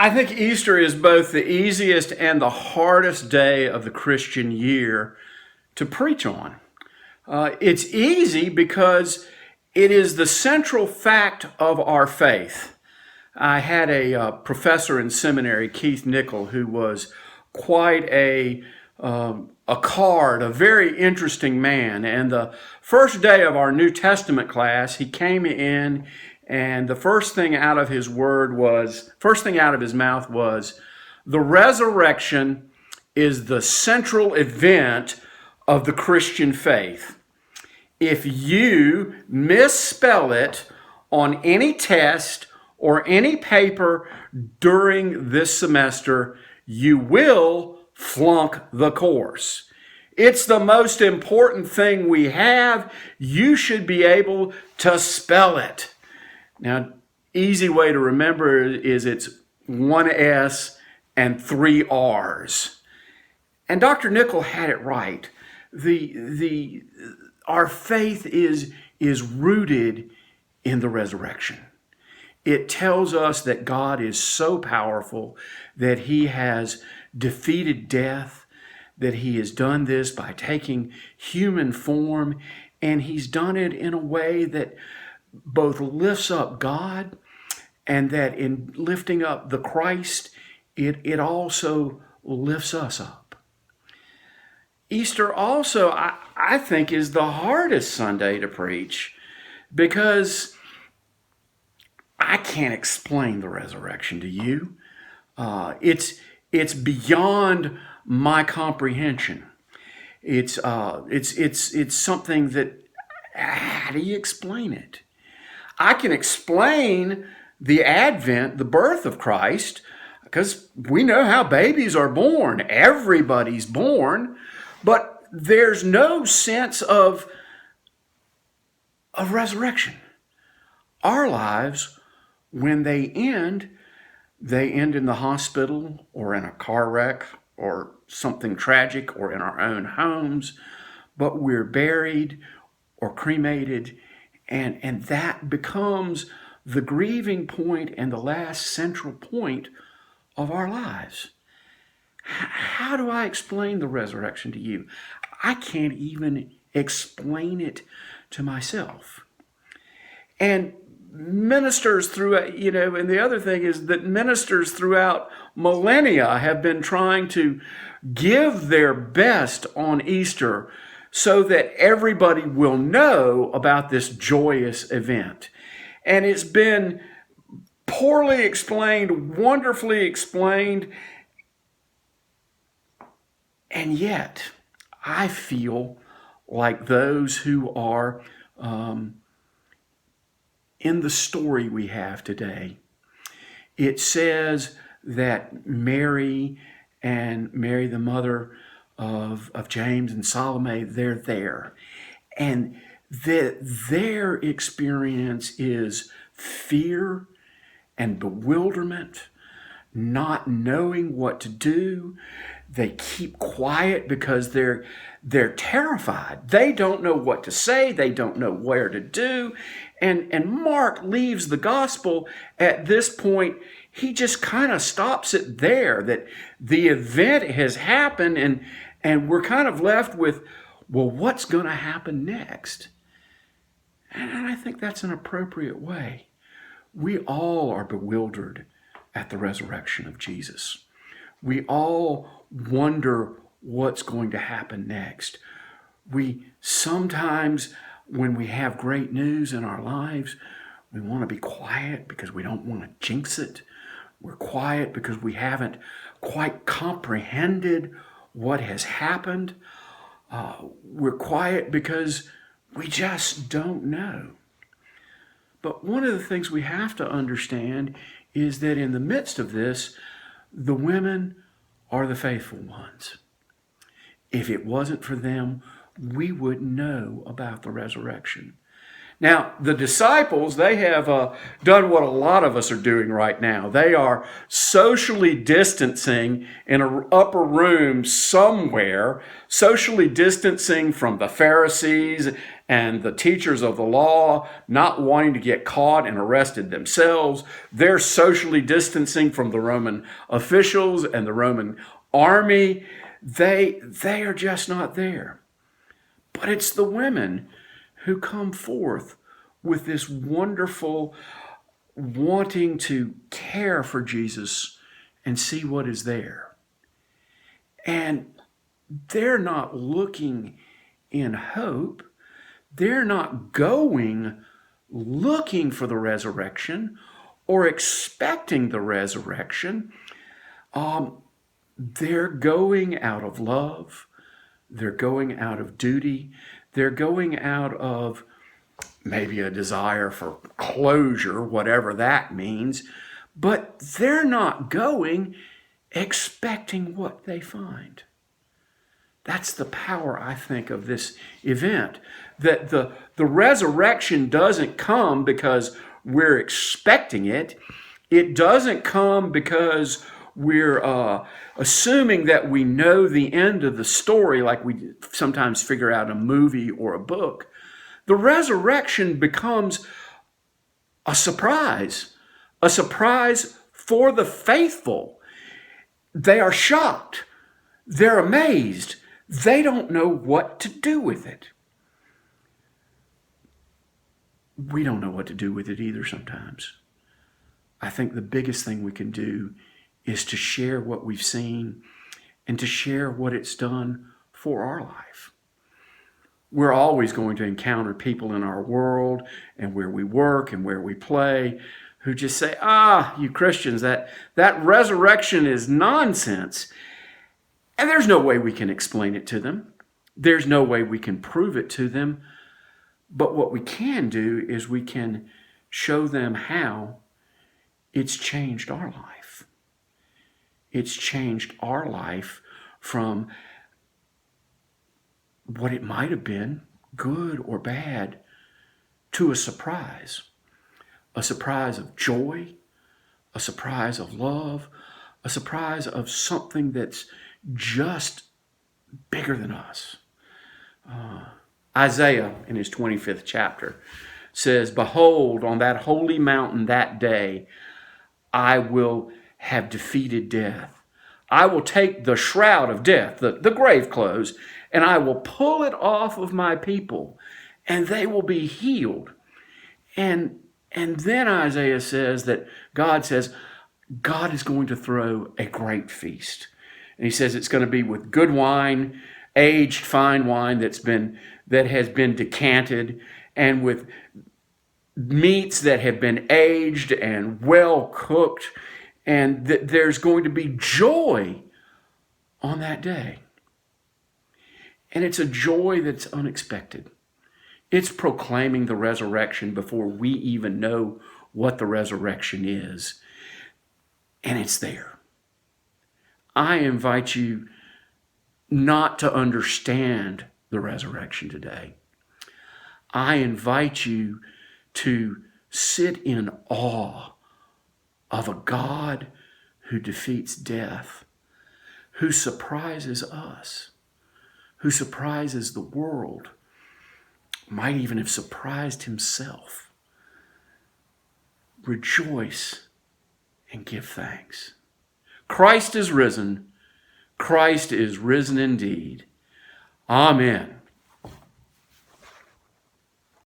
I think Easter is both the easiest and the hardest day of the Christian year to preach on. It's easy because it is the central fact of our faith. I had a professor in seminary, Keith Nickel, who was quite a very interesting man. And the first day of our New Testament class, he came in, and the first thing out of his mouth was, the resurrection is the central event of the Christian faith. If you misspell it on any test or any paper during this semester, you will flunk the course. It's the most important thing we have. You should be able to spell it. Now, easy way to remember is it's one S and three R's. And Dr. Nickel had it right. Our faith is rooted in the resurrection. It tells us that God is so powerful that he has defeated death, that he has done this by taking human form, and he's done it in a way that both lifts up God, and that in lifting up the Christ, it also lifts us up. Easter also, I think, is the hardest Sunday to preach because I can't explain the resurrection to you. It's beyond my comprehension. It's something that, how do you explain it? I can explain the advent, the birth of Christ, because we know how babies are born. Everybody's born, but there's no sense of resurrection. Our lives, when they end in the hospital or in a car wreck or something tragic or in our own homes, but we're buried or cremated, and that becomes the grieving point and the last central point of our lives. How do I explain the resurrection to you? I can't even explain it to myself. And ministers throughout, and the other thing is that ministers throughout millennia have been trying to give their best on Easter so that everybody will know about this joyous event. And it's been poorly explained, wonderfully explained, and yet I feel like those who are in the story we have today. It says that Mary, the mother of James and Salome, they're there. And their experience is fear and bewilderment, not knowing what to do. They keep quiet because they're terrified. They don't know what to say. They don't know where to do. And Mark leaves the gospel at this point. He just kind of stops it there, that the event has happened, and we're kind of left with, well, what's going to happen next? And I think that's an appropriate way. We all are bewildered at the resurrection of Jesus. We all wonder what's going to happen next. We sometimes, when we have great news in our lives, we want to be quiet because we don't want to jinx it. We're quiet because we haven't quite comprehended what has happened. We're quiet because we just don't know. But one of the things we have to understand is that in the midst of this, the women are the faithful ones. If it wasn't for them, we wouldn't know about the resurrection. Now, the disciples, they have done what a lot of us are doing right now. They are socially distancing in an upper room somewhere, socially distancing from the Pharisees and the teachers of the law not wanting to get caught and arrested themselves. They're socially distancing from the Roman officials and the Roman army. They are just not there. But it's the women who come forth with this wonderful wanting to care for Jesus and see what is there. And they're not looking in hope. They're not going looking for the resurrection or expecting the resurrection. They're going out of love. They're going out of duty. They're going out of maybe a desire for closure, whatever that means. But they're not going expecting what they find. That's the power, I think, of this event. That the resurrection doesn't come because we're expecting it. It doesn't come because we're assuming that we know the end of the story like we sometimes figure out a movie or a book. The resurrection becomes a surprise for the faithful. They are shocked. They're amazed. They don't know what to do with it. We don't know what to do with it either sometimes. I think the biggest thing we can do is to share what we've seen and to share what it's done for our life. We're always going to encounter people in our world and where we work and where we play who just say, you Christians, that resurrection is nonsense. And there's no way we can explain it to them. There's no way we can prove it to them. But what we can do is we can show them how it's changed our life. It's changed our life from what it might have been, good or bad, to a surprise of joy, a surprise of love, a surprise of something that's just bigger than us. Isaiah, in his 25th chapter, says, "Behold, on that holy mountain that day, I will have defeated death. I will take the shroud of death, the grave clothes, and I will pull it off of my people, and they will be healed." And then Isaiah says that God is going to throw a great feast. And he says it's going to be with good wine, aged fine wine that has been decanted, and with meats that have been aged and well cooked, and that there's going to be joy on that day. And it's a joy that's unexpected. It's proclaiming the resurrection before we even know what the resurrection is. And it's there. I invite you not to understand the resurrection today. I invite you to sit in awe of a God who defeats death, who surprises us, who surprises the world, might even have surprised himself. Rejoice and give thanks. Christ is risen. Christ is risen indeed. Amen.